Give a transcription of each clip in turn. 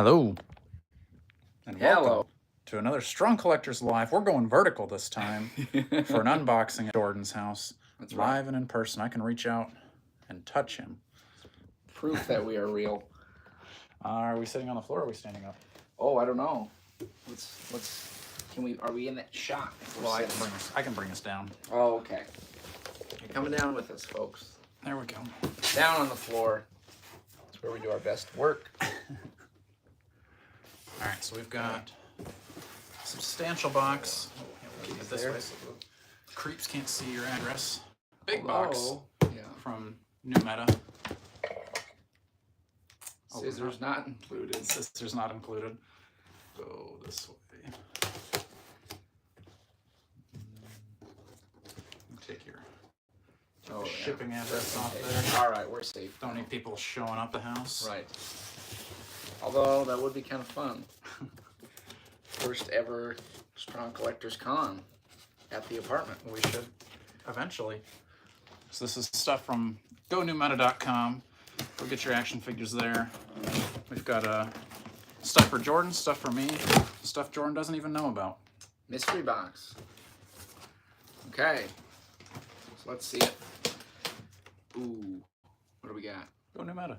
Hello, and Hello. welcome to another Strong Collectors Live. We're going vertical this time for an unboxing at Jordan's house. That's live and in person. I can reach out and touch him. Proof that we are real. Are we sitting on the floor or are we standing up? Oh, I don't know. Are we in that shot? Well, I can bring us down. Oh, okay. You're coming down with us, folks. There we go. Down on the floor. That's where we do our best work. All right, so we've got a substantial box. Keep it this way so the creeps can't see your address. Big box from NewMeta. Scissors not included. Scissors not included. Go this way. Take your shipping address off there. All right, we're safe. Don't need people showing up the house. Right. Although that would be kind of fun. First ever Strong Collectors Con at the apartment. We should eventually. So this is stuff from GoNewMeta.com. Go get your action figures there. We've got stuff for Jordan, stuff for me, stuff Jordan doesn't even know about. Mystery box. Okay. So let's see it. Ooh. What do we got? GoNewMeta.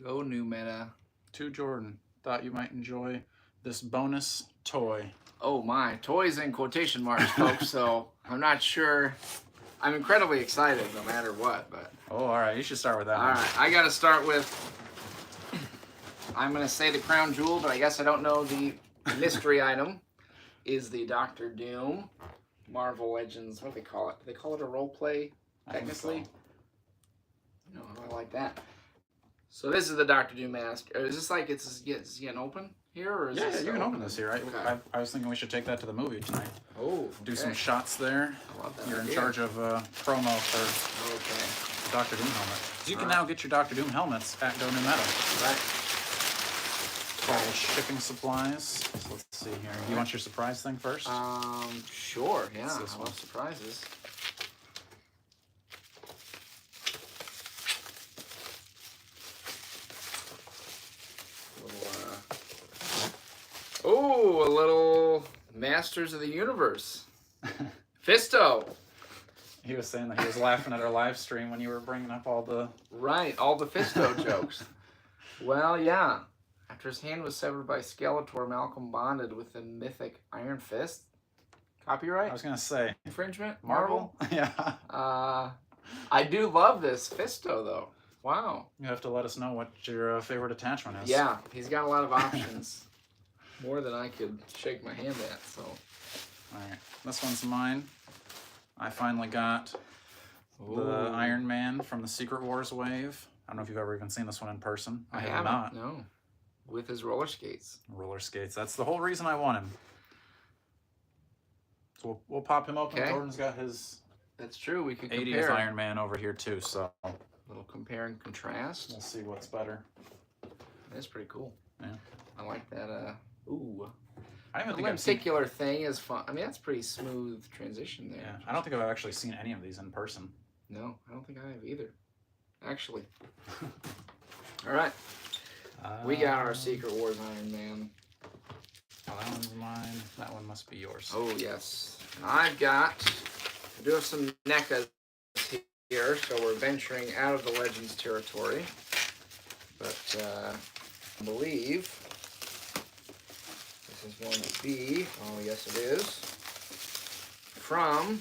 GoNewMeta. To Jordan. Thought you might enjoy this bonus toy. Oh my. Toys in quotation marks, folks, so I'm not sure. I'm incredibly excited no matter what, but... Oh, all right. You should start with that one. All right. I got to start with... I'm going to say the crown jewel, but I guess I don't know the mystery item. Is the Doctor Doom Marvel Legends... What do they call it? Do they call it a role play, technically? No, I like that. So this is the Doctor Doom mask. Is this like it's getting open here, or is this you can open this here. Okay. I was thinking we should take that to the movie tonight. Oh, do some shots there. I love that. You're in charge of promo for Doctor Doom helmet. You can now get your Doctor Doom helmets at GoNewMeta. Right. All shipping supplies. So let's see here. You want your surprise thing first? Sure. Yeah. I love surprises. Oh, a little Masters of the Universe. Fisto. He was saying that he was laughing at our live stream when you were bringing up all the... Right, all the Fisto jokes. Well, yeah. After his hand was severed by Skeletor, Malcolm bonded with the mythic Iron Fist. Copyright? I was going to say. Infringement? Marvel? Yeah. I do love this Fisto, though. Wow. You have to let us know what your favorite attachment is. Yeah, he's got a lot of options. More than I could shake my hand at, so. Alright, this one's mine. I finally got the Iron Man from the Secret Wars wave. I don't know if you've ever even seen this one in person. I have not. No. With his roller skates. Roller skates. That's the whole reason I want him. So we'll pop him open. Okay. Jordan's got his... That's true. We can 80th compare. Iron Man over here too, so... A little compare and contrast. We'll see what's better. That's pretty cool. Yeah. I like that, ooh. I don't the think lenticular thing is fun. I mean, that's pretty smooth transition there. Yeah, I don't think I've actually seen any of these in person. No, I don't think I have either. Actually. All right. We got our Secret Wars Iron Man. Oh, that one's mine. That one must be yours. Oh, yes. I do have some NECAs here, so we're venturing out of the Legends territory. But I believe this is one of B. Oh, yes, it is. From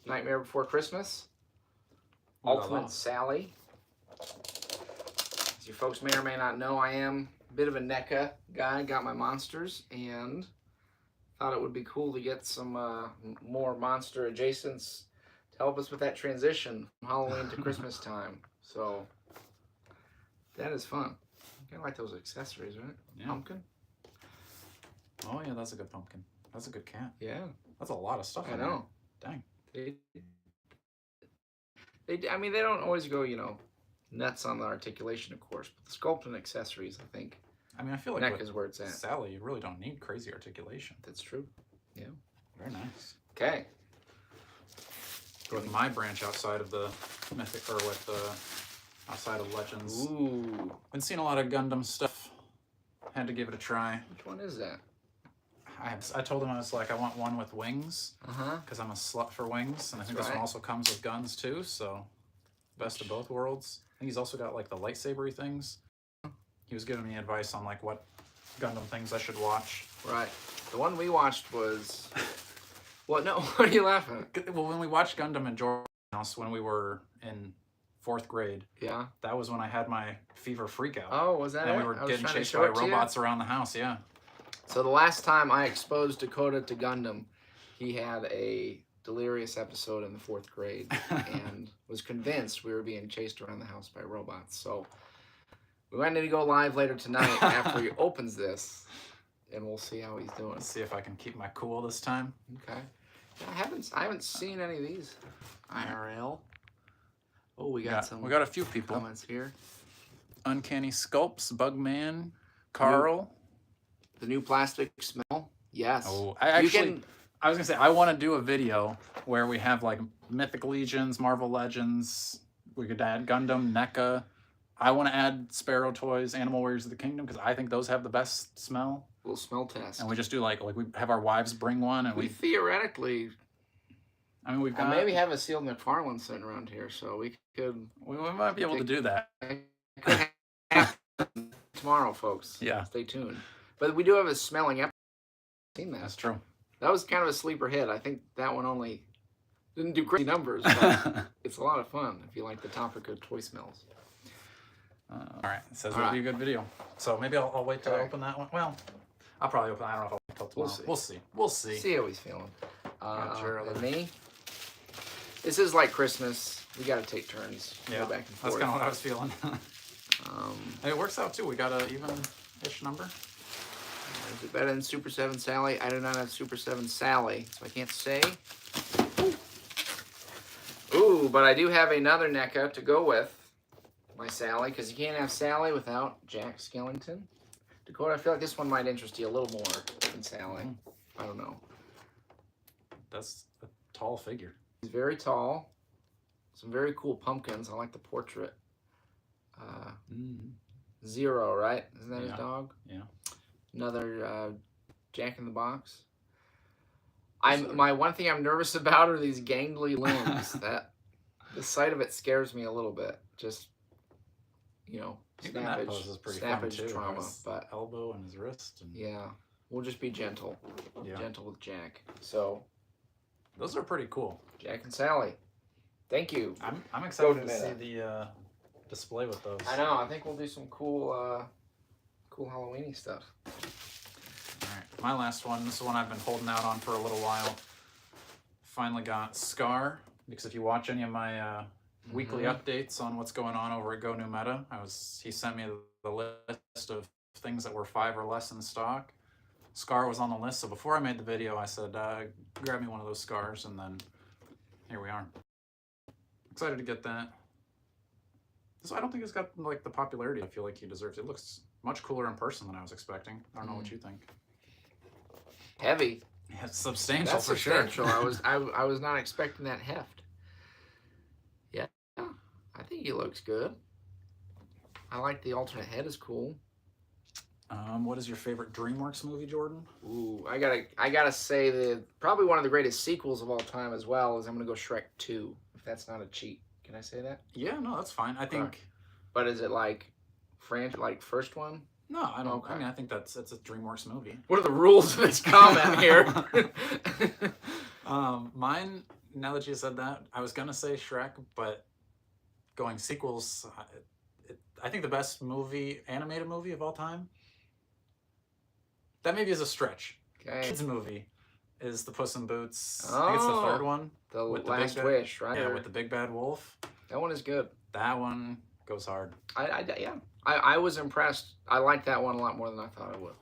Nightmare Before Christmas. Ultimate Sally. As you folks may or may not know, I am a bit of a NECA guy. Got my monsters and thought it would be cool to get some more monster adjacents to help us with that transition from Halloween to Christmas time. So that is fun. I like those accessories, right? Yeah. Pumpkin. Oh yeah, that's a good pumpkin. That's a good cat. Yeah. That's a lot of stuff. I know. Dang. I mean, they don't always go, nuts on the articulation, of course, but the sculpt and accessories, I think. I mean, I feel like NECA is where it's at. Sally, you really don't need crazy articulation. That's true. Yeah. Very nice. Okay. With my branch outside of the mythic, or with outside of Legends. Ooh. Been seeing a lot of Gundam stuff. Had to give it a try. Which one is that? I told him I was like, I want one with wings. Because I'm a slut for wings. And I think this one also comes with guns too. So, best of both worlds. I think he's also got like the lightsabery things. He was giving me advice on like what Gundam things I should watch. Right. The one we watched was... What? No, what are you laughing at? Well, when we watched Gundam in Jordan's house when we were in 4th grade, yeah, that was when I had my fever freakout. Oh, was that and it? we were getting chased by robots around the house, yeah. So the last time I exposed Dakota to Gundam, he had a delirious episode in the 4th grade and was convinced we were being chased around the house by robots. So we might need to go live later tonight after he opens this, and we'll see how he's doing. Let's see if I can keep my cool this time. Okay. I haven't seen any of these IRL. Oh, we got a few people. Comments here. Uncanny Sculpts, Bugman, Carl. The new plastic smell. Yes. Oh, I was gonna say I want to do a video where we have like Mythic Legions, Marvel Legends. We could add Gundam, NECA. I want to add Sparrow Toys, Animal Warriors of the Kingdom, because I think those have the best smell. Little smell test. And we just do like we have our wives bring one, and we theoretically. I mean, we've got. I maybe have a sealed McFarlane sitting around here, so we could. We might be able to do that. Tomorrow, folks. Yeah. Stay tuned. But we do have a smelling episode. Seen that? That's true. That was kind of a sleeper hit. I think that one only didn't do crazy numbers, but it's a lot of fun if you like the topic of toy smells. All right. It says it'll be a good video. So maybe I'll wait to open that one. Well, I'll probably open. I don't know if I'll wait till tomorrow. We'll see. See how he's feeling. And me. This is like Christmas. We got to take turns. Yeah. Go back and forth. That's kind of what I was feeling. And it works out too. We got a even-ish number. Is it better than Super 7 Sally? I do not have Super 7 Sally, so I can't say. Ooh, but I do have another NECA to go with my Sally, because you can't have Sally without Jack Skellington. Dakota, I feel like this one might interest you a little more than Sally. I don't know. That's a tall figure. He's very tall. Some very cool pumpkins. I like the portrait. Zero, right? Isn't that his dog? Yeah. Another Jack in the Box. My one thing I'm nervous about are these gangly limbs. That the sight of it scares me a little bit. Just snappage trauma. But elbow and his wrist. And... yeah, we'll just be gentle. Yeah. Gentle with Jack. So those are pretty cool. Jack and Sally. Thank you. I'm excited to see the display with those. I know. I think we'll do some cool Halloween-y stuff. All right, my last one. This is one I've been holding out on for a little while. Finally got Scar, because if you watch any of my weekly updates on what's going on over at Go New Meta, he sent me the list of things that were 5 or less in stock. Scar was on the list, so before I made the video, I said, grab me one of those Scars, and then here we are. Excited to get that. I don't think it's got like the popularity I feel like he deserves. It looks much cooler in person than I was expecting. I don't know what you think. Heavy. Yeah, it's substantial. That's for substantial. sure. I was not expecting that heft. Yeah, I think he looks good. I like the alternate head is cool. What is your favorite DreamWorks movie, Jordan? Ooh, I gotta say that probably one of the greatest sequels of all time as well is I'm gonna go Shrek 2. If that's not a cheat, can I say that? Yeah, no, that's fine. I think. But is it like first one? No, I don't. Okay. I mean, I think it's a DreamWorks movie. What are the rules of this comment here? Mine. Now that you said that, I was gonna say Shrek, but going sequels, I think the best animated movie of all time. That maybe is a stretch. Okay. Kids movie is the Puss in Boots. I think it's the third one. The Last Wish, right? Yeah, with the big bad wolf. That one is good. That one goes hard. I was impressed. I liked that one a lot more than I thought I would.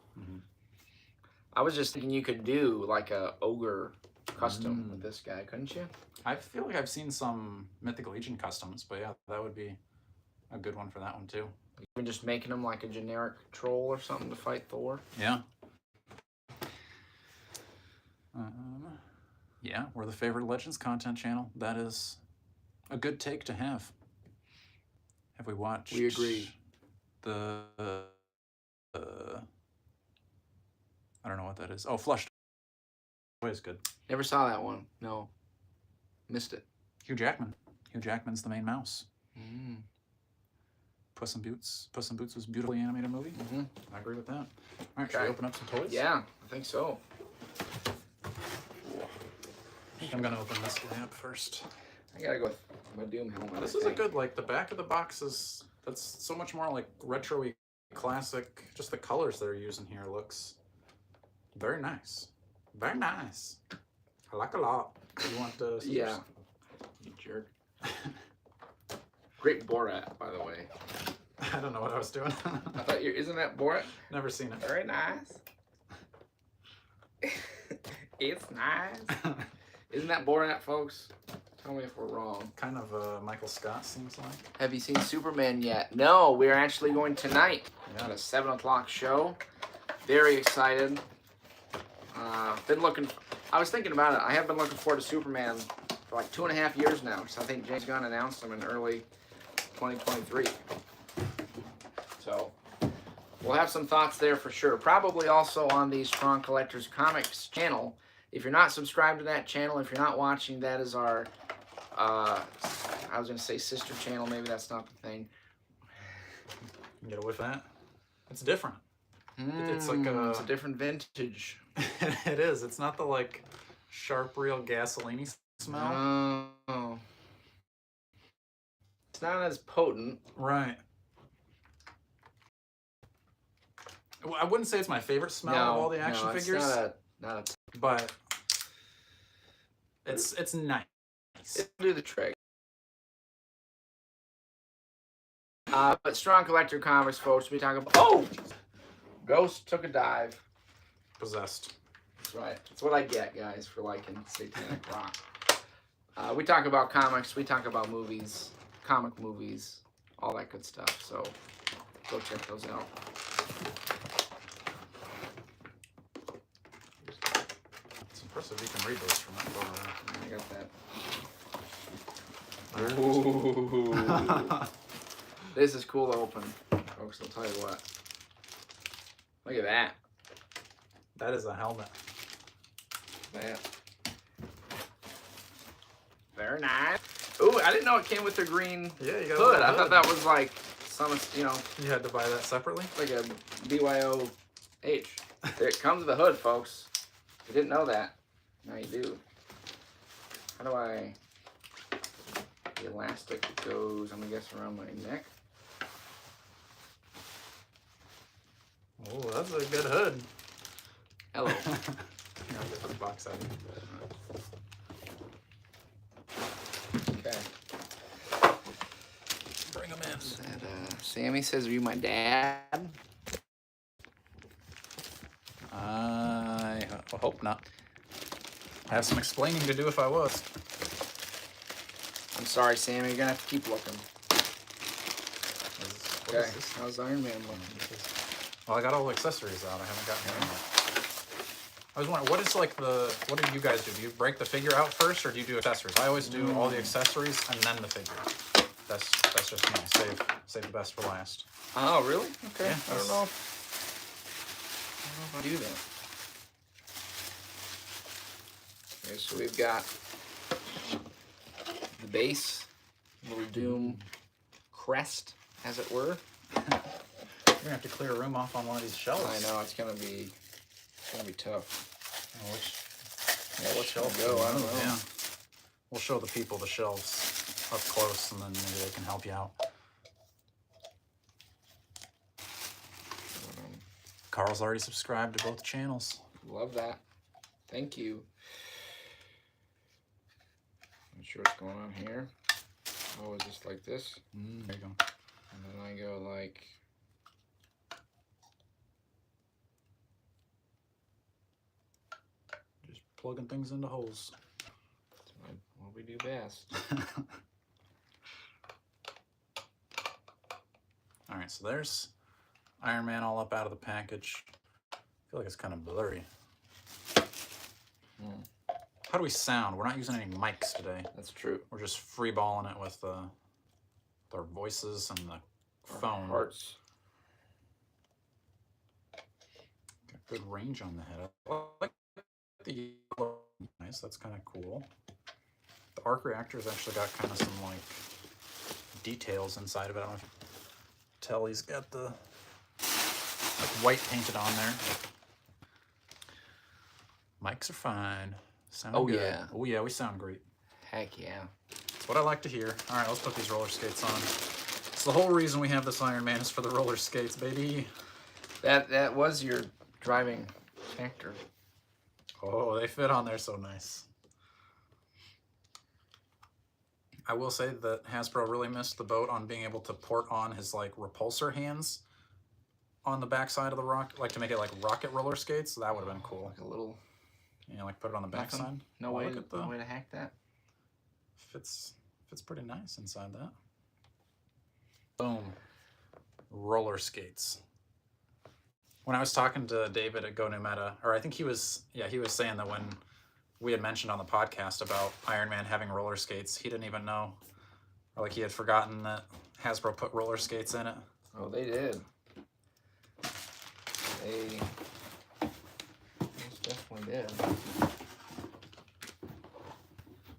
I was just thinking you could do like a ogre custom with this guy, couldn't you? I feel like I've seen some Mythic Legion customs, but yeah, that would be a good one for that one too. Even just making him like a generic troll or something to fight Thor. Yeah. Yeah, we're the favorite Legends content channel. That is a good take to have. Have we watched? We agree. The I don't know what that is. Oh, Flushed. Always good. Never saw that one. No. Missed it. Hugh Jackman. Hugh Jackman's the main mouse. Mm. Puss in Boots. Puss in Boots was a beautifully animated movie. Mm-hmm. I agree with that. All right, should we open up some toys? Yeah, I think so. I'm gonna open this guy up first. I gotta go with my Doom helmet. This is a good, like, the back of the box is, that's so much more like retro-y, classic. Just the colors they're using here looks very nice. Very nice. I like a lot. You want the Yeah. You jerk. Great Borat, by the way. I don't know what I was doing. I thought isn't that Borat? Never seen it. Very nice. It's nice. Isn't that Borat, folks? Tell me if we're wrong. Kind of Michael Scott seems like. Have you seen Superman yet? No, we're actually going tonight Yeah. at a 7 o'clock show. Very excited. Been looking. I was thinking about it. I have been looking forward to Superman for like 2.5 years now. So I think James Gunn announced him in early 2023. So we'll have some thoughts there for sure. Probably also on the Strong Collectors Comics channel. If you're not subscribed to that channel, if you're not watching, that is our, I was going to say sister channel. Maybe that's not the thing. You get a whiff of that? It's different. It's like it's a different vintage. It is. It's not the, like, sharp, real gasoline-y smell. Oh. It's not as potent. Right. Well, I wouldn't say it's my favorite smell of all the action figures. Not a but it's nice. It'll do the trick. But Strong Collector Comics, folks, we talk about... Oh! Ghost took a dive. Possessed. That's right. That's what I get, guys, for liking Satanic Rock. We talk about comics. We talk about movies. Comic movies. All that good stuff. So, go check those out. It's impressive you can read those from that far. I got that. Ooh. This is cool to open, folks. I'll tell you what. Look at that. That is a helmet. That. Very nice. Ooh, I didn't know it came with a green hood. I thought that was like some, you know. You had to buy that separately? Like a BYOH. It comes with a hood, folks. If you didn't know that, now you do. How do I... The elastic goes, I'm going to guess, around my neck. Oh, that's a good hood. Hello. Here, I'll get the box out. Okay. Bring them in. Sammy says, are you my dad? I hope not. I have some explaining to do if I was. I'm sorry, Sammy. You're going to have to keep looking. Okay. How's Iron Man looking? Well, I got all the accessories out. I haven't gotten them yet. I was wondering, what do you guys do? Do you break the figure out first, or do you do accessories? I always do all the accessories and then the figure. That's just me. Save the best for last. Oh, really? Okay. Yeah, I don't know if I do that. Okay, so we've got the base, little Doom crest, as it were. We're gonna have to clear a room off on one of these shelves. I know it's gonna be tough. Oh, What's gonna go? I don't know. Yeah. We'll show the people the shelves up close, and then maybe they can help you out. Carl's already subscribed to both channels. Love that. Thank you. Not sure what's going on here. Oh, is this like this? There you go. And then I go like... Just plugging things into holes. That's what we do best. All right, so there's Iron Man all up out of the package. I feel like it's kind of blurry. How do we sound? We're not using any mics today. That's true. We're just freeballing it with their voices and the phone. Parts. Got good range on the head. I like the yellow. Nice, that's kind of cool. The arc reactor's actually got kind of some like details inside of it. I don't know if you can tell he's got the like white painted on there. Mics are fine. Sound good. Yeah. Oh yeah, we sound great. Heck yeah. That's what I like to hear. All right, let's put these roller skates on. It's the whole reason we have this Iron Man is for the roller skates, baby. That was your driving factor. Oh, they fit on there so nice. I will say that Hasbro really missed the boat on being able to port on his like repulsor hands on the backside of the rock, like to make it like rocket roller skates. So that would have been cool. Like a little. Yeah, like put it on the backside. No way to hack that. Fits pretty nice inside that. Boom. Roller skates. When I was talking to David at Go New Meta, or I think he was saying that when we had mentioned on the podcast about Iron Man having roller skates, he didn't even know, or like he had forgotten that Hasbro put roller skates in it. Oh, they did. They most definitely did. I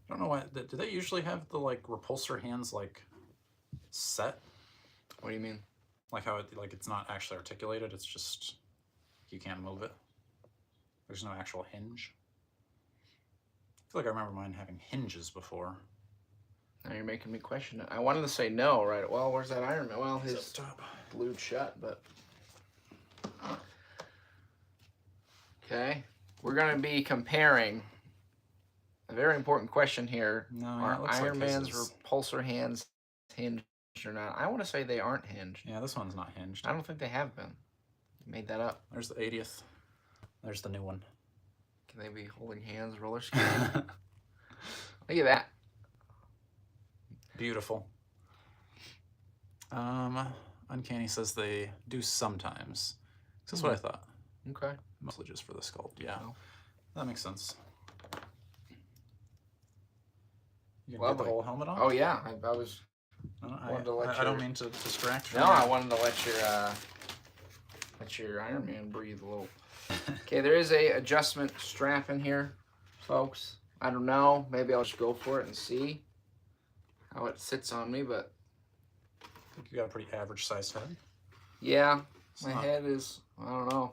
don't know why. Do they usually have the like repulsor hands like set? What do you mean? Like how it like it's not actually articulated. It's just you can't move it. There's no actual hinge. I feel like I remember mine having hinges before. Now you're making me question it. I wanted to say no, right? Well, where's that Iron Man? Well, He's his up top. glued shut, but okay. We're gonna be comparing. A very important question here. No, Are yeah, it looks Iron like Man's his is- repulsor hands hinged or not? I want to say they aren't hinged. Yeah, this one's not hinged. I don't think they have been. You made that up. There's the 80th. There's the new one. Can they be holding hands, roller skating? Look at that. Beautiful. Uncanny says they do sometimes. That's what I thought. Okay. Mostly just for the sculpt. Yeah, Oh. that makes sense. You gonna get Lovely. the whole helmet on? Oh yeah, I was. I to let don't your- mean to distract you. No, I wanted to let your Iron Man breathe a little. Okay, there is a adjustment strap in here, folks. I don't know. Maybe I'll just go for it and see how it sits on me. But I think you got a pretty average sized head. yeah, It's my not- head is. I don't know.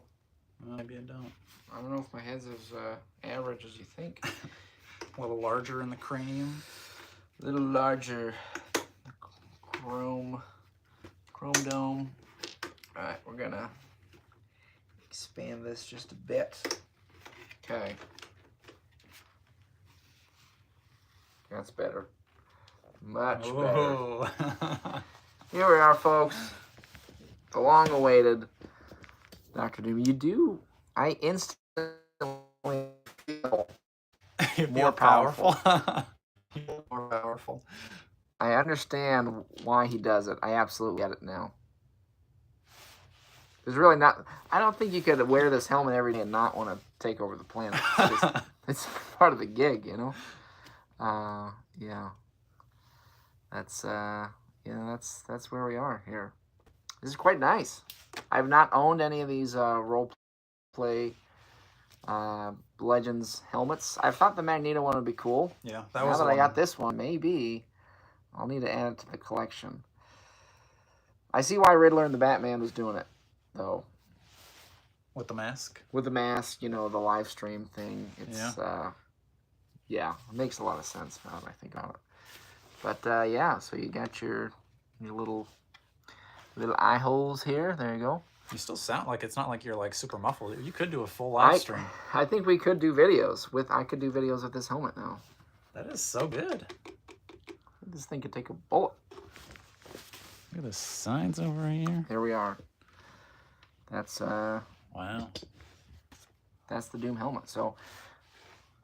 Maybe I don't. I don't know if my head's as average as you think. A little larger in the cranium. A little larger. Chrome dome. All right, we're gonna expand this just a bit. Okay. That's better. Much better. Whoa. Here we are, folks. The long-awaited Dr. Doom. I instantly feel You'd be more powerful. More powerful. I understand why he does it. I absolutely get it now. There's really not. I don't think you could wear this helmet every day and not want to take over the planet. It's part of the gig, you know. Yeah. That's that's where we are here. This is quite nice. I've not owned any of these role play Legends helmets. I thought the Magneto one would be cool. Yeah, that Now was that the I got one. this one, maybe I'll need to add it to the collection. I see why Riddler and the Batman was doing it, though. With the mask. With the mask, you know, the live stream thing. It's yeah, it makes a lot of sense now that I think on it. But yeah, so you got your little eye holes here. There you go. You still sound like it's not like you're like super muffled. You could do a full live stream. I think we could do videos with. I could do videos with this helmet now. That is so good. This thing could take a bullet. Look at the signs over here. Here we are. That's Wow. that's the Doom helmet. So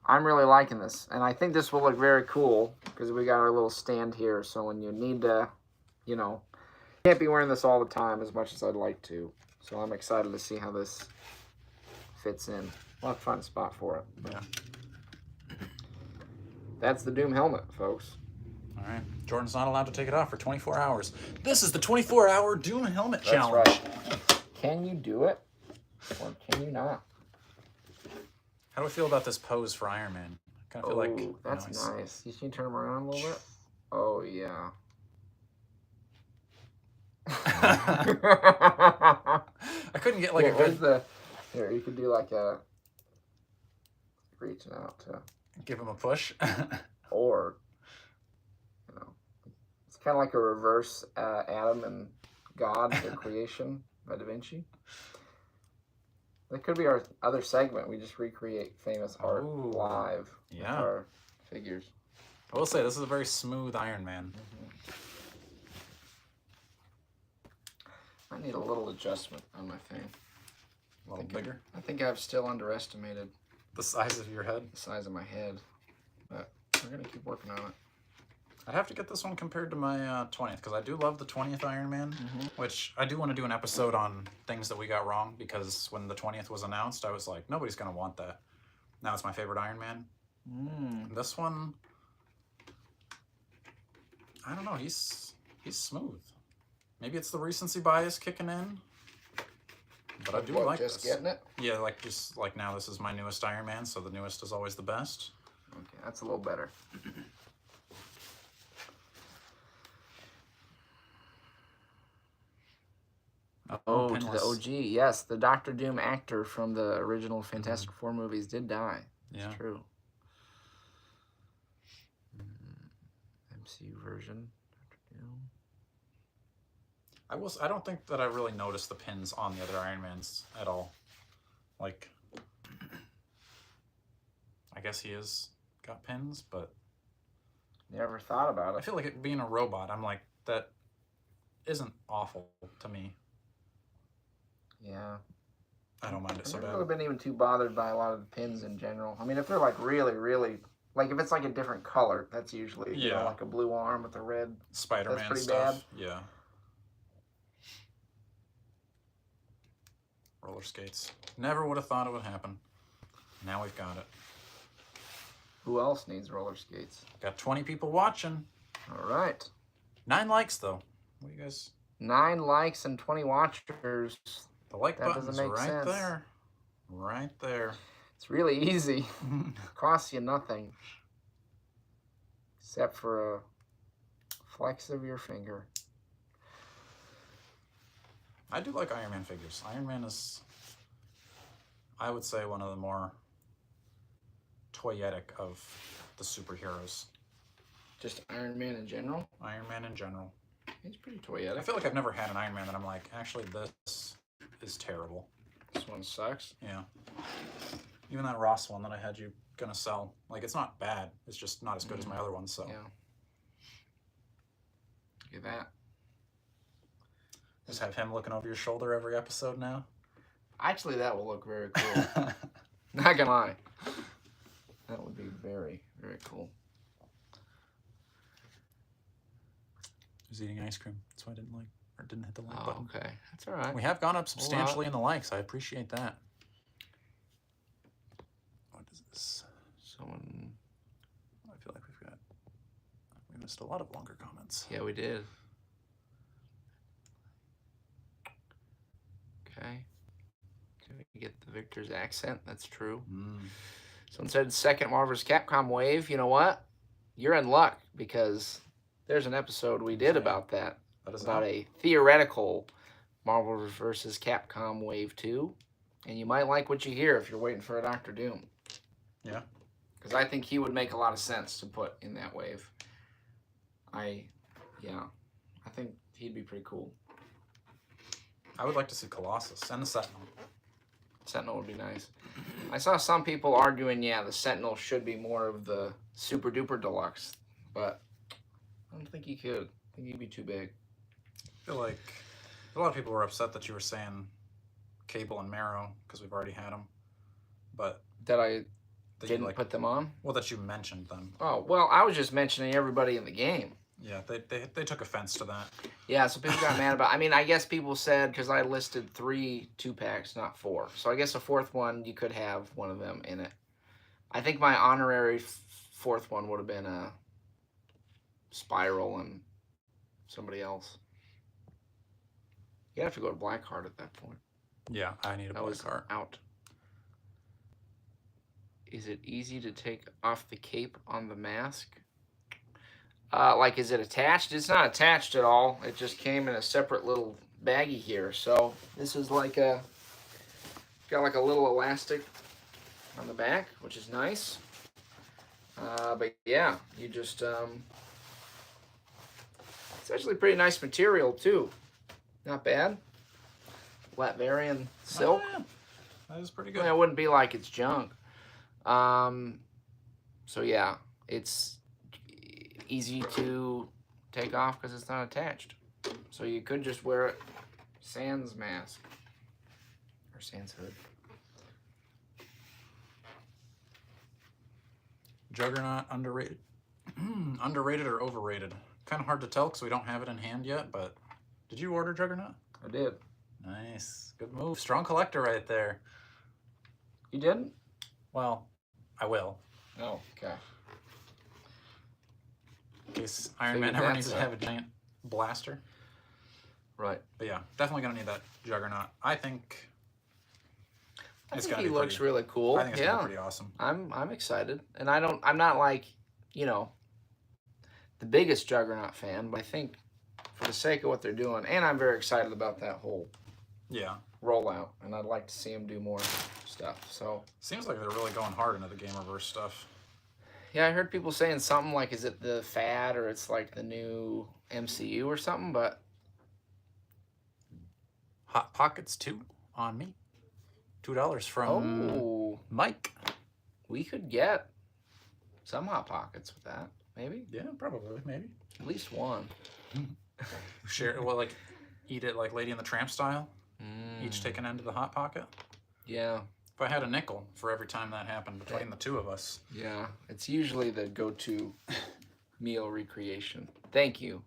I'm really liking this, and I think this will look very cool because we got our little stand here. So when you need to, you know, can't be wearing this all the time as much as I'd like to. So I'm excited to see how this fits in. We'll have to find a spot for it. Yeah. That's the Doom helmet, folks. All right. Jordan's not allowed to take it off for 24 hours. This is the 24-hour Doom helmet challenge. That's right. Can you do it? Or can you not? How do I feel about this pose for Iron Man? I kind of feel like... That's nice. You can turn him around a little bit? Oh, yeah. I couldn't get like a good... Here, you could do like a... Reaching out to... Give him a push? Or, you know, it's kind of like a reverse Adam and God, the creation by Da Vinci. That could be our other segment. We just recreate famous art live with our figures. I will say, this is a very smooth Iron Man. I need a little adjustment on my thing. A little bigger? I think I've still underestimated the size of your head? The size of my head. But we're going to keep working on it. I'd have to get this one compared to my 20th, because I do love the 20th Iron Man, which I do want to do an episode on things that we got wrong, because when the 20th was announced, I was like, nobody's going to want that. Now it's my favorite Iron Man. This one, I don't know, he's smooth. Maybe it's the recency bias kicking in, but I do like this. Just getting it? Yeah, like just like now this is my newest Iron Man, so the newest is always the best. Okay, that's a little better. Oh, to the OG. Yes, the Dr. Doom actor from the original Fantastic Four movies did die. Yeah. It's true. MCU version. Dr. Doom. I don't think that I really noticed the pins on the other Iron Mans at all. Like, I guess he has got pins, but... Never thought about it. I feel like it being a robot, I'm like, that isn't awful to me. Yeah. I don't mind it so bad. I've never been even too bothered by a lot of the pins in general. I mean, if they're like really, really... Like, if it's like a different color, that's usually, you know, like a blue arm with a red... Spider-Man stuff. Yeah. Roller skates. Never would have thought it would happen. Now we've got it. Who else needs roller skates? Got 20 people watching. All right. 9 likes, though. What do you guys... 9 likes and 20 watchers. The like button's right there. Right there. It's really easy. Costs you nothing. Except for a flex of your finger. I do like Iron Man figures. Iron Man is, I would say, one of the more toyetic of the superheroes. Just Iron Man in general? Iron Man in general. He's pretty toyetic. I feel like I've never had an Iron Man that I'm like, actually, this is terrible. This one sucks? Yeah. Even that Ross one that I had you gonna sell, like, it's not bad. It's just not as good as my other ones, so. Yeah. Look at that. Just have him looking over your shoulder every episode now? Actually, that will look very cool. Not gonna lie. That would be very, very cool. I was eating ice cream. That's why I didn't hit the like button. Okay. That's all right. We have gone up substantially in the likes. I appreciate that. What is this? Someone... I feel like we missed a lot of longer comments. Yeah, we did. Okay. Can we get the Victor's accent? That's true. Someone said second Marvel vs. Capcom wave. You know what? You're in luck, because there's an episode we did about that. About a theoretical Marvel vs. Capcom wave 2. And you might like what you hear if you're waiting for a Dr. Doom. Yeah. Because I think he would make a lot of sense to put in that wave. I think he'd be pretty cool. I would like to see Colossus and the Sentinel. Sentinel would be nice. I saw some people arguing, yeah, the Sentinel should be more of the Super Duper Deluxe, but I don't think he could. I think he'd be too big. I feel like a lot of people were upset that you were saying Cable and Marrow, because we've already had them. But that I didn't put them on? Well, that you mentioned them. Oh, well, I was just mentioning everybody in the game. Yeah, they took offense to that. Yeah, so people got mad about it. I mean, I guess people said, because I listed 3 2-packs, not 4. So I guess a 4th one, you could have one of them in it. I think my honorary 4th one would have been a Spiral and somebody else. You have to go to Blackheart at that point. Yeah, I need a That was Blackheart. out. Is it easy to take off the cape on the mask? Like, is it attached? It's not attached at all. It just came in a separate little baggie here. So this is like got like a little elastic on the back, which is nice. But yeah, you just, it's actually pretty nice material too. Not bad. Latverian silk. Oh, yeah. That is pretty I good. mean, it wouldn't be like it's junk. So yeah, it's easy to take off because it's not attached. So you could just wear it sans mask or sans hood. Juggernaut, underrated. Underrated or overrated? Kind of hard to tell because we don't have it in hand yet, but did you order Juggernaut? I did. Nice. Good move. Strong collector right there. You didn't? Well, I will. Oh, okay. In case Iron Figured Man ever that's needs to a- have a giant blaster. Right. But yeah, definitely gonna need that Juggernaut. I think I it's think gonna he be looks pretty, really cool. I think it's gonna Yeah. be pretty awesome. I'm excited. And I'm not like, you know, the biggest Juggernaut fan, but I think for the sake of what they're doing, and I'm very excited about that whole Yeah. rollout, and I'd like to see him do more stuff. So Seems like they're really going hard into the Gamerverse stuff. yeah, I heard people saying something like, is it the fad or it's like the new MCU or something, but Hot Pockets 2 on me. $2 from Mike. we could get some Hot Pockets with that, maybe. Yeah, probably, maybe. At least one. Share, well, like, eat it like Lady and the Tramp style. Each Mm, take an end of the Hot Pocket. yeah, If I had a nickel for every time that happened between the two of us. yeah. It's usually the go-to meal recreation. Thank you,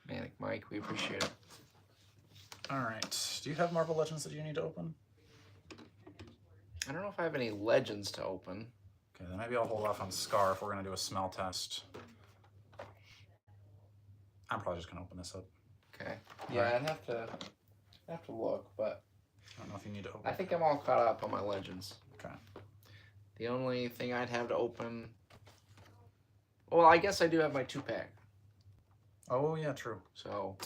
Manic Mike. We appreciate it. All right. Do you have Marvel Legends that you need to open? I don't know if I have any legends to open. Okay, then maybe I'll hold off on Scar if we're going to do a smell test. I'm probably just going to open this up. Okay. Yeah, I'd have to look, but I don't know if you need to open I think I'm all caught up on my legends. Okay. The only thing I'd have to open, well, I guess I do have my 2-pack. Oh, yeah, true. So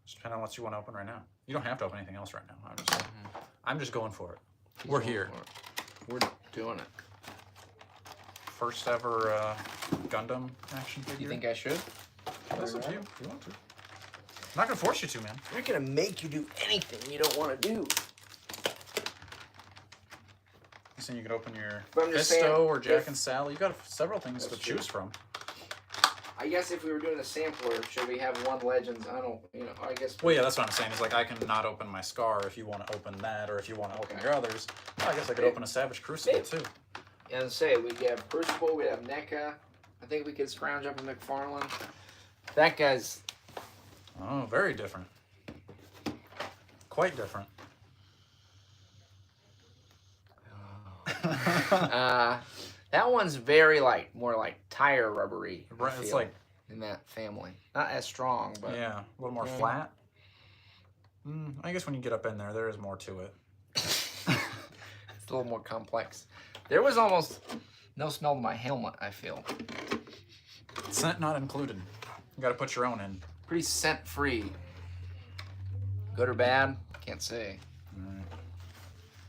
Just depending on what you want to open right now. You don't have to open anything else right now. Mm-hmm. I'm just going for it. he's We're going here. for it. We're doing it. First ever Gundam action figure. You think I should? That's up to you if you want to. I'm not going to force you to, man. I'm not gonna make you do anything you don't want to do. You saying you could open your But I'm just Fisto saying, or Jack if- and Sally? You got several things to That's true. choose from. I guess if we were doing a sampler, should we have one Legends? I don't, I guess. Well, yeah, that's what I'm saying. Is like I can not open my Scar if you want to open that, or if you want to open your others. Well, I guess I could open a Savage Crucible too. And say we'd have Crucible, we'd have NECA. I think we could scrounge up a McFarlane. That guy's Oh, very different. Quite different. that one's very more like tire rubbery. I Right, it's feel, like in that family, not as strong, but yeah, a little more Yeah. flat. I guess when you get up in there, there is more to it. it's a little more complex. There was almost no smell to my helmet. I feel Scent not included. You got to put your own in. pretty scent free. Good or bad? Can't say.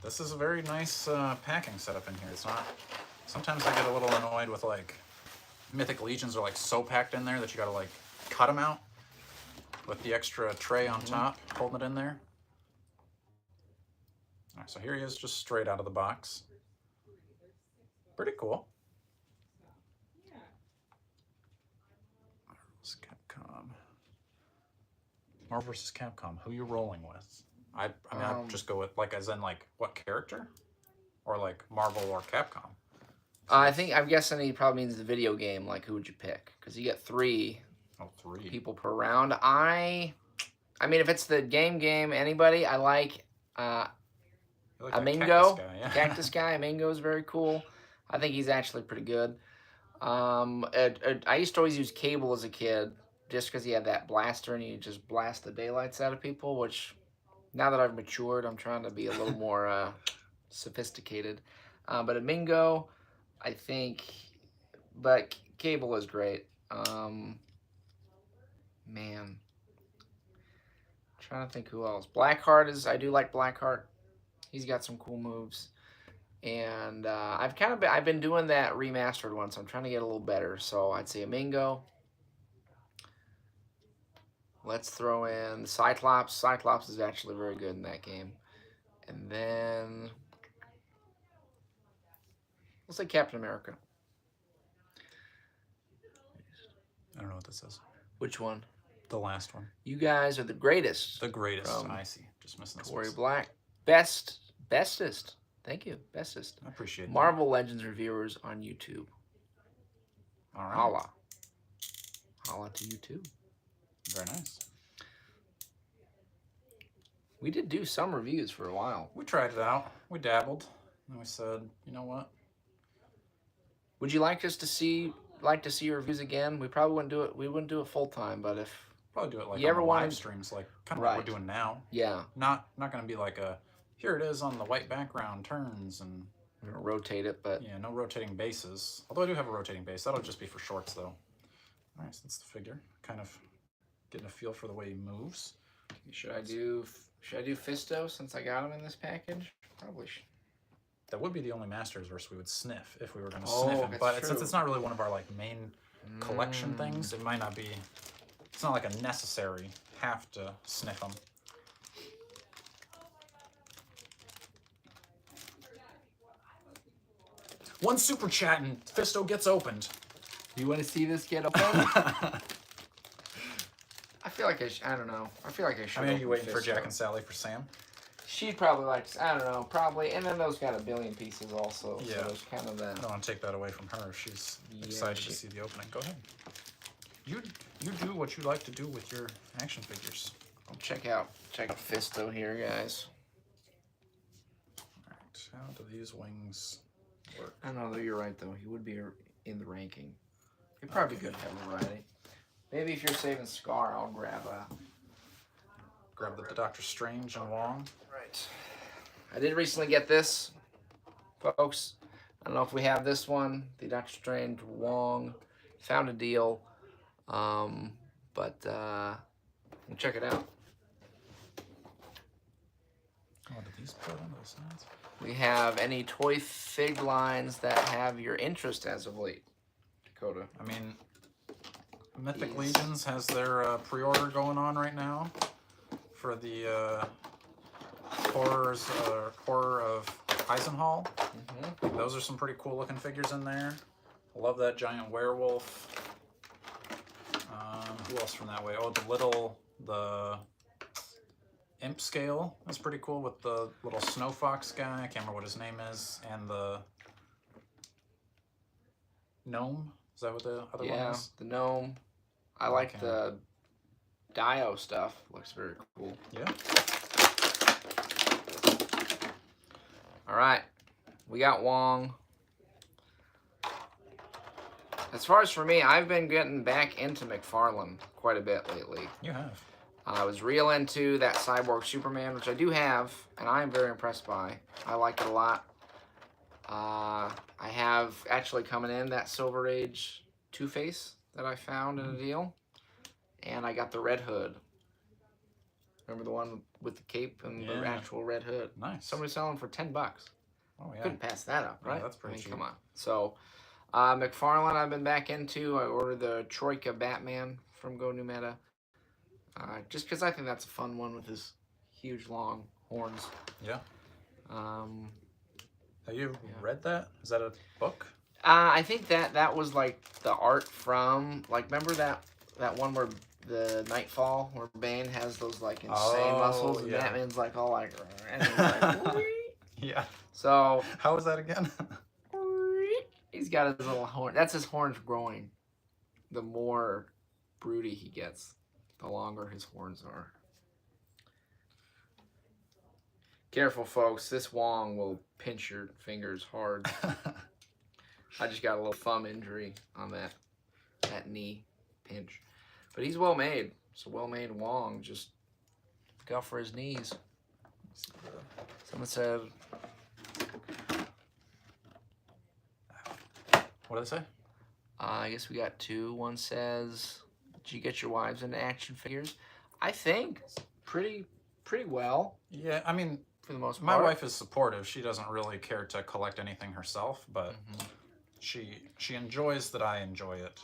This is a very nice packing setup in here. It's not. Sometimes I get a little annoyed with like Mythic Legions are like so packed in there that you got to like cut them out with the extra tray on top, holding it in there. All right, so here he is, just straight out of the box. Pretty cool. Marvel's Capcom. Marvel vs. Capcom. Who you rolling with? I mean, I'd just go with like, as in like what character, or like Marvel or Capcom. I'm guessing he probably means the video game. Like, who would you pick? Because you get 3 Oh, 3. people per round. I mean, if it's the game, anybody. I like You like that Amingo, cactus guy, yeah. Cactus guy. Amingo is very cool. I think he's actually pretty good. I used to always use Cable as a kid, just because he had that blaster and he just blast the daylights out of people. Which, now that I've matured, I'm trying to be a little more sophisticated. But a Mingo, I think, but Cable is great. Man, trying to think who else. Blackheart is. I do like Blackheart. He's got some cool moves. And I've been doing that remastered one, so I'm trying to get a little better. So I'd say a Mingo. Let's throw in Cyclops. Cyclops is actually very good in that game. And then we'll say Captain America. I don't know what this is. Which one? The last one. You guys are the greatest. The greatest. I see. Just missing this Corey one. Black. Bestest. Thank you. Bestest. I appreciate that. Marvel Legends reviewers on YouTube. All right. Holla. Holla to you too. Very nice. We did do some reviews for a while. We tried it out. We dabbled. And we said, you know what? Would you like us to see your reviews again? We probably wouldn't do it. We wouldn't do it full time, but if probably do it like you ever on wanted live streams, like kind of like we're doing now. Yeah. Not gonna be like a here it is on the white background turns and we're gonna rotate it, but yeah, no rotating bases. Although I do have a rotating base. That'll just be for shorts though. All right, so that's the figure. Kind of getting a feel for the way he moves. Should I do Fisto since I got him in this package? Probably should. That would be the only Masters verse we would sniff if we were going to sniff him. But since it's not really one of our like main collection things, it might not be. It's not like a necessary have to sniff him. One super chat and Fisto gets opened. You want to see this get opened? I feel like I don't know. I feel like I should. I mean, are you waiting for Jack and Sally for Sam? She'd probably like, I don't know, probably. And then those got a billion pieces also. Yeah. So there's kind of that. I don't want to take that away from her if she's excited to see the opening. Go ahead. You do what you like to do with your action figures. I'll check out Fisto here, guys. All right. How do these wings work? I don't know, you're right, though. He would be in the ranking. He'd probably be good to have a variety. Maybe if you're saving Scar, I'll grab the Doctor Strange and Wong. Right. I did recently get this, folks. I don't know if we have this one. The Doctor Strange Wong. Found a deal. But we'll check it out. Oh, did these put on the sides? We have any toy fig lines that have your interest as of late, Dakota? I mean, Mythic Legions has their pre-order going on right now for the horror of Eisenhall. Mm-hmm. Those are some pretty cool looking figures in there. I love that giant werewolf. Who else from that way? Oh, the imp scale is pretty cool with the little snow fox guy. I can't remember what his name is. And the gnome. Is that what the other one is? Yeah, the gnome. I like the Dio stuff. Looks very cool. Yeah. All right. We got Wong. As far as for me, I've been getting back into McFarlane quite a bit lately. You have. I was real into that Cyborg Superman, which I do have, and I am very impressed by. I like it a lot. I have actually coming in that Silver Age Two-Face that I found in a deal. And I got the Red Hood. Remember the one with the cape and the actual Red Hood? Nice. Somebody's selling for $10. Oh, yeah. Couldn't pass that up, right? Yeah, that's pretty cheap. Come on. So, McFarlane I've been back into. I ordered the Troika Batman from Go New Meta. Just because I think that's a fun one with his huge, long horns. Yeah. Have you read that? Is that a book? I think that was like the art from, like, remember that one where the Nightfall, where Bane has those like insane muscles, and Batman's like all like, and he's like, yeah. So how was that again? He's got his little horn. That's his horns growing. The more broody he gets, the longer his horns are. Careful, folks. This Wong will pinch your fingers hard. I just got a little thumb injury on that knee pinch. But he's well made. It's a well made Wong. Just look out for his knees. Someone said, What did it say? I guess we got two. One says, did you get your wives into action figures? I think pretty well Yeah, I mean, for the most my part. wife is supportive. She doesn't really care to collect anything herself, but she enjoys that I enjoy it.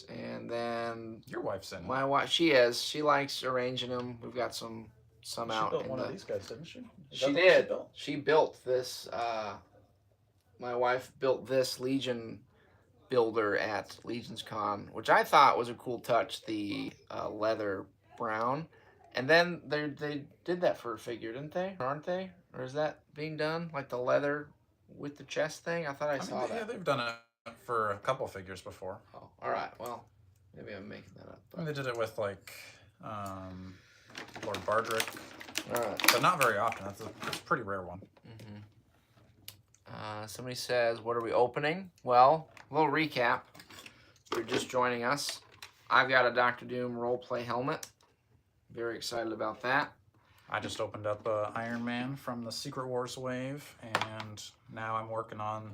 And then Your wife's in it. my wife, she likes arranging them. We've got some She out built in one the. of these guys, didn't she? Is She that the one did. built? She built this. My wife built this Legion builder at Legion's Con, which I thought was a cool touch. The leather brown, and then they did that for a figure, didn't they? Aren't they? Or is that being done like the leather with the chest thing? I thought I saw that. Yeah, they've done it for a couple figures before. Oh, all right. Well, maybe I'm making that up. I mean, they did it with like Lord Bardrick, All right. but not very often. That's a pretty rare one. Somebody says, what are we opening? Well, a little recap. If you're just joining us, I've got a Doctor Doom roleplay helmet. Very excited about that. I just opened up Iron Man from the Secret Wars wave, and now I'm working on,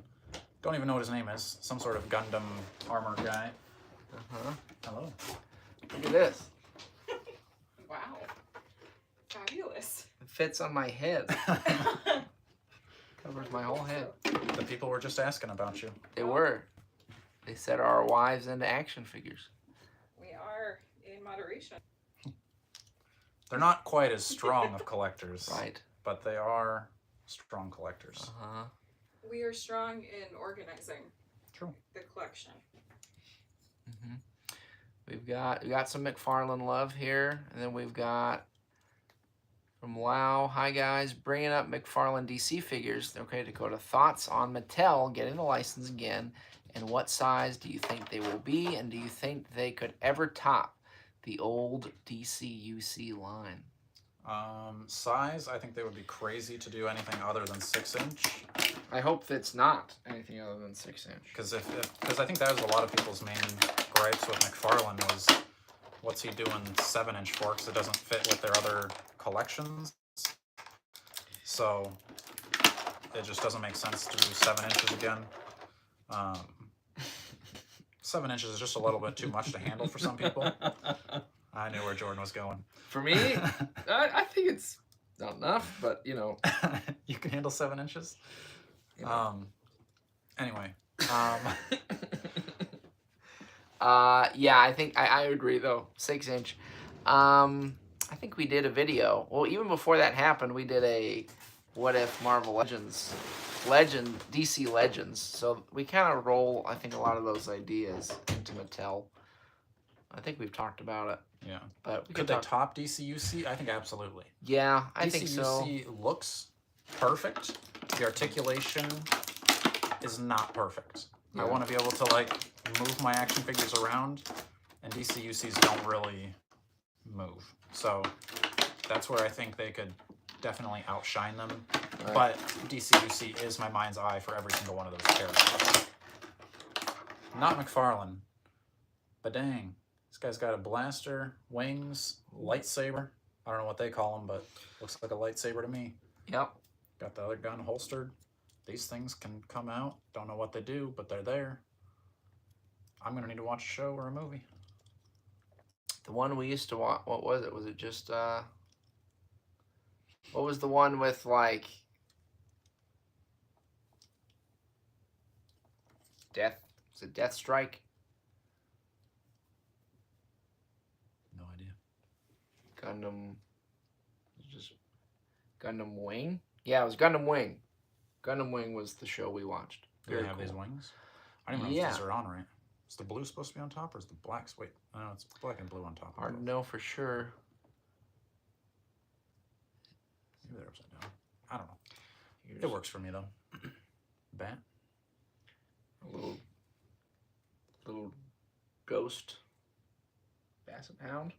don't even know what his name is, some sort of Gundam armor guy. Hello. Look at this. Wow. Fabulous. It fits on my head. Covers my whole head. The people were just asking about you. They were. They said, are our wives into action figures? We are in moderation. They're not quite as strong of collectors, Right. but they are strong collectors. We are strong in organizing True. the collection. We got some McFarlane love here, and then we've got from Lau. Hi guys, bringing up McFarlane DC figures. Okay, Dakota. Thoughts on Mattel getting the license again, and what size do you think they will be, and do you think they could ever top the old DCUC line? Size, I think they would be crazy to do anything other than 6-inch. I hope it's not anything other than 6-inch. Because I think that was a lot of people's main gripes with McFarlane was, what's he doing 7-inch for? Because it doesn't fit with their other collections. So it just doesn't make sense to do 7 inches again. 7 inches is just a little bit too much to handle for some people. I knew where Jordan was going. For me, I think it's not enough, but you know. You can handle 7 inches? Anyway. Yeah, I think I agree though. 6-inch. I think we did a video. Well, even before that happened, we did a what if Marvel DC Legends. So we kind of roll, I think, a lot of those ideas into Mattel. I think we've talked about it. Yeah. But we Could they top DCUC? I think absolutely. Yeah, I think so. DCUC looks perfect. The articulation is not perfect. Yeah. I want to be able to like move my action figures around, and DCUCs don't really move. So that's where I think they could definitely outshine them. Right. But DCUC is my mind's eye for every single one of those characters. Not McFarlane, but dang, this guy's got a blaster, wings, lightsaber. I don't know what they call them, but looks like a lightsaber to me. Yep. Got the other gun holstered. These things can come out. Don't know what they do, but they're there. I'm going to need to watch a show or a movie. The one we used to watch, what was it? Was it just, what was the one with, like, was it Death Strike? No idea. Gundam Wing? Yeah, it was Gundam Wing. Gundam Wing was the show we watched. Do they have these wings? I don't even know if these are on right. Is the blue supposed to be on top, or is the black? Wait, no, it's black and blue on top. Hard to know for sure. Maybe they're upside down. I don't know. It works for me though. Bat. A little ghost basset hound.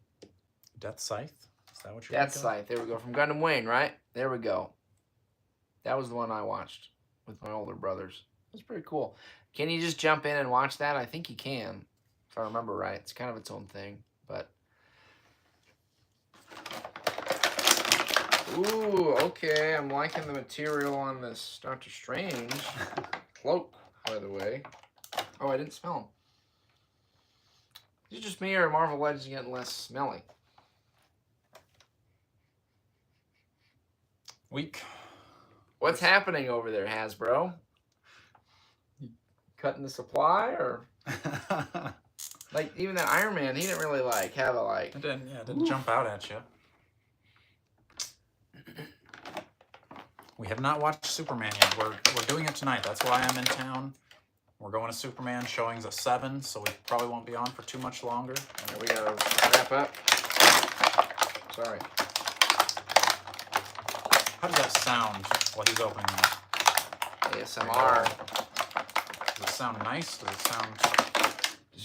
Death Scythe. Is that what you're? Death Scythe. There we go. From Gundam Wing, right? There we go. That was the one I watched with my older brothers. That's pretty cool. Can you just jump in and watch that? I think you can, if I remember right. It's kind of its own thing, but. Ooh, okay. I'm liking the material on this Doctor Strange cloak, by the way. Oh, I didn't smell them. Is it just me or Marvel Legends getting less smelly? Weak. What's happening over there, Hasbro? Cutting the supply, or like even that Iron Man, he didn't really like have a like. It didn't jump out at you. We have not watched Superman yet. We're doing it tonight. That's why I'm in town. We're going to Superman. Showing's at 7, so we probably won't be on for too much longer. And we gotta wrap up. Sorry. How does that sound while he's opening that? ASMR. Does it sound nice? Does it sound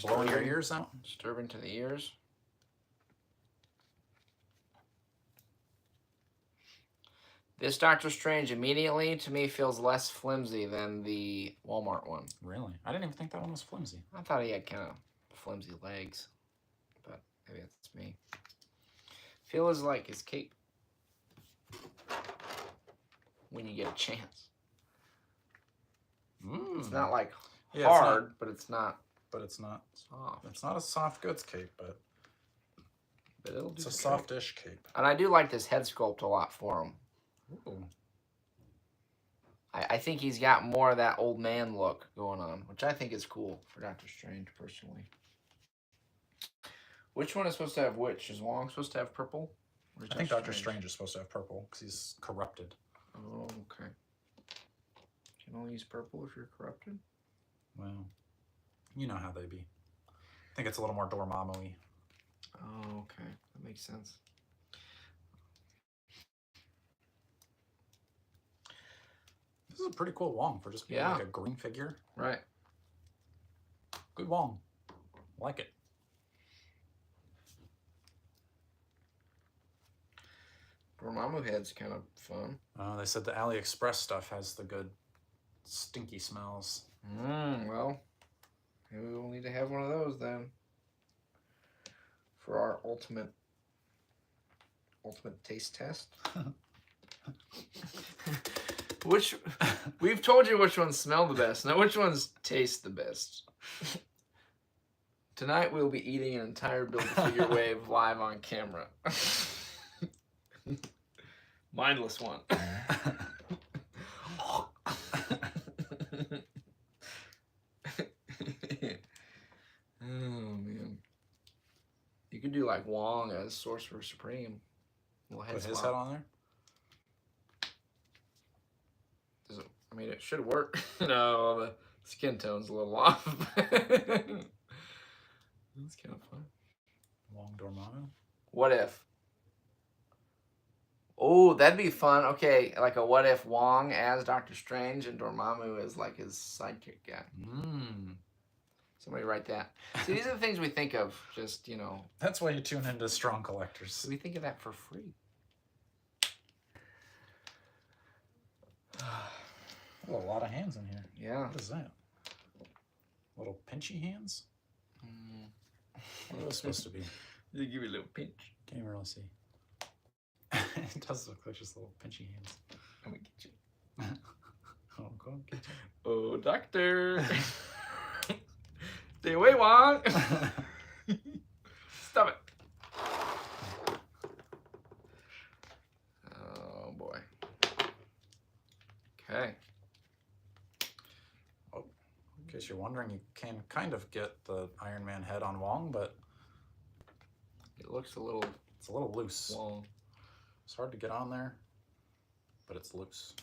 blowing your ears out? Disturbing to the ears. This Doctor Strange immediately, to me, feels less flimsy than the Walmart one. Really? I didn't even think that one was flimsy. I thought he had kind of flimsy legs, but maybe that's me. Feels like his cape when you get a chance. It's not like hard, but it's not. But it's not soft. It's not a soft goods cape, but it'll do it's a softish cape. And I do like this head sculpt a lot for him. Ooh. I think he's got more of that old man look going on, which I think is cool for Doctor Strange, personally. Which one is supposed to have which? Is Wong supposed to have purple? I think Doctor Strange is supposed to have purple because he's corrupted. Oh, okay. Can only use purple if you're corrupted? Well, you know how they be. I think it's a little more Dormammu-y. Oh, okay. That makes sense. This is a pretty cool Wong for just being like a green figure. Right. Good Wong. Like it. Dormammu head's kind of fun. They said the AliExpress stuff has the good stinky smells. Well, maybe we'll need to have one of those then. For our ultimate taste test. We've told you which ones smell the best. Now which ones taste the best? Tonight we'll be eating an entire Build-A-Figure wave live on camera. Mindless one. Oh man. You could do like Wong as Sorcerer Supreme. Put his head on there? Does it, I mean, it should work. No, the skin tone's a little off. That's kind of fun. Wong Dormammu? What if? Oh, that'd be fun. Okay, like a what if Wong as Doctor Strange and Dormammu is like his sidekick guy. Somebody write that. See, these are the things we think of, just, you know. That's why you tune into Strong Collectors. We think of that for free. Oh, a lot of hands in here. Yeah. What is that? Little pinchy hands? What are those supposed to be? They give you a little pinch. Can't even really see. It does look like just little pinchy hands. I'm gonna get you. Oh, go and get you. Oh, doctor. Stay away, Wong. Stop it. Oh, boy. Okay. Oh, in case you're wondering, you can kind of get the Iron Man head on Wong, but it looks a little... It's a little loose. Long. It's hard to get on there, but it's loose.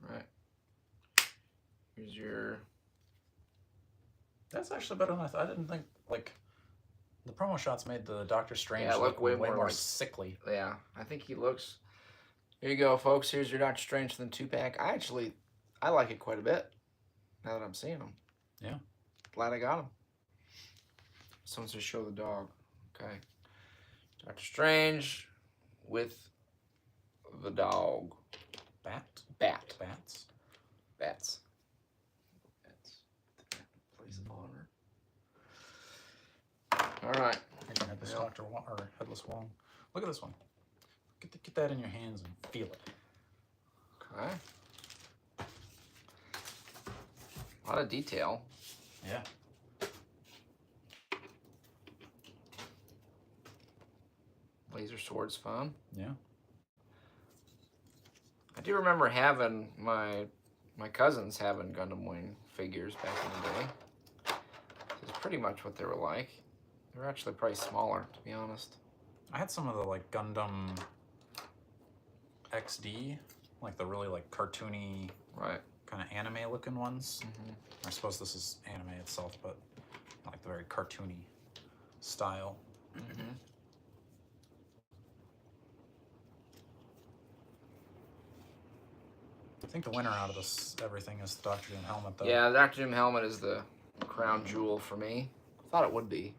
Right. Here's your... That's actually better than I thought. I didn't think, like, the promo shots made the Doctor Strange Yeah, look way more like, sickly. Yeah, I think he looks... Here you go, folks. Here's your Doctor Strange from the 2-pack. I like it quite a bit, now that I'm seeing him. Yeah. Glad I got him. Someone says show the dog. Okay. Doctor Strange with the dog. Bat? Bat. Bats? Bats. Place of honor. All right. Here's your Headless Doctor or Headless Wong. Look at this one. Get that in your hands and feel it. Okay. A lot of detail. Yeah. Laser sword's fun. Yeah. I do remember having my cousins having Gundam Wing figures back in the day. It's pretty much what they were like. They were actually probably smaller, to be honest. I had some of the like Gundam XD, like the really like cartoony, Right. kind of anime looking ones. Mm-hmm. I suppose this is anime itself, but I like the very cartoony style. Mm-hmm. I think the winner out of this everything is the Dr. Doom helmet, though. Yeah, the Dr. Doom helmet is the crown jewel for me. I thought it would be.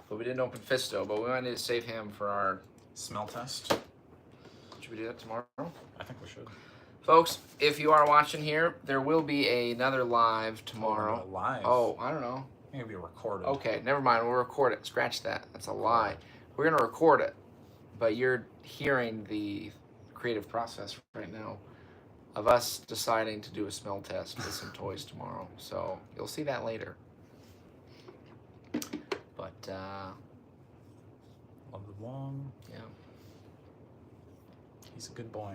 But we didn't open Fisto, but we might need to save him for our... Smell test. Should we do that tomorrow? I think we should. Folks, if you are watching here, there will be another live tomorrow. Oh, live. Oh, I don't know. I think it'll be recorded. Okay, never mind. We'll record it. Scratch that. That's a lie. We're going to record it, but you're hearing the creative process right now of us deciding to do a smell test with some toys tomorrow. So you'll see that later. But, Love the Wong. yeah. He's a good boy.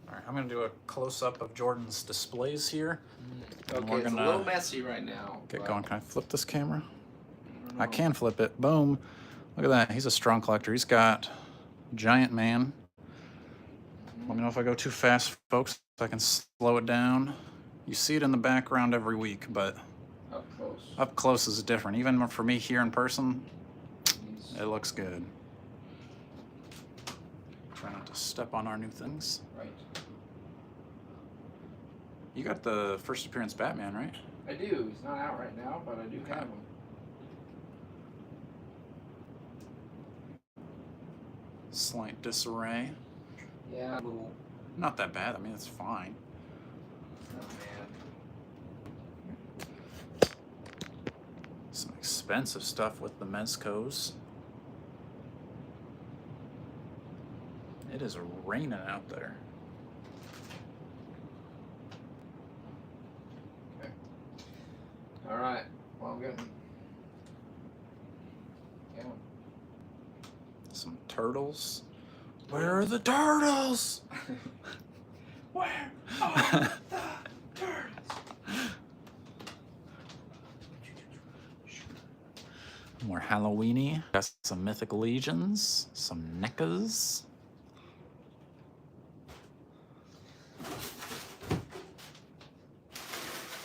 All right, I'm going to do a close-up of Jordan's displays here. And Okay, we're it's a gonna little messy right now. Get but going. Can I flip this camera? I don't I know. can flip it. Boom. Look at that. He's a strong collector. He's got Giant Man. Let me know if I go too fast, folks. I can slow it down. You see it in the background every week, but Up close. up close is different. Even for me here in person, He's it looks good. Try not to step on our new things. right. You got the first appearance Batman, right? I do. He's not out right now, but I do have him. Slight disarray. Yeah, a little. Not that bad. I mean, it's fine. Oh, man. Some expensive stuff with the Mezcos. It is raining out there. All right. Well, I'm getting. Yeah. Some turtles. Where are the turtles? Where are the turtles? More Halloweeny. Got some Mythic Legions. Some NECAs.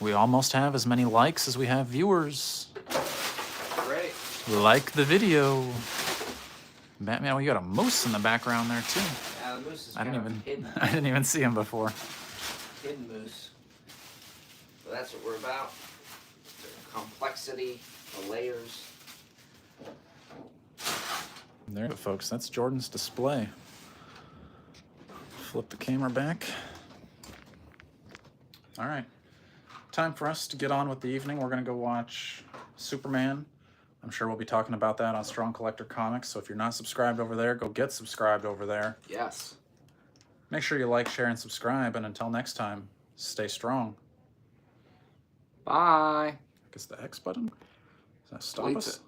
We almost have as many likes as we have viewers. Great. Like the video. Batman, well, you got a moose in the background there too. Yeah, the moose is I kind didn't of even hidden. I didn't even see him before. Hidden moose. So that's what we're about. The complexity, the layers. There you go, folks. That's Jordan's display. Flip the camera back. All right. Time for us to get on with the evening. We're going to go watch Superman. I'm sure we'll be talking about that on Strong Collector Comics. So if you're not subscribed over there, go get subscribed over there. Yes. Make sure you like, share, and subscribe. And until next time, stay strong. Bye. I guess the X button? Does that stop Deletes us? it.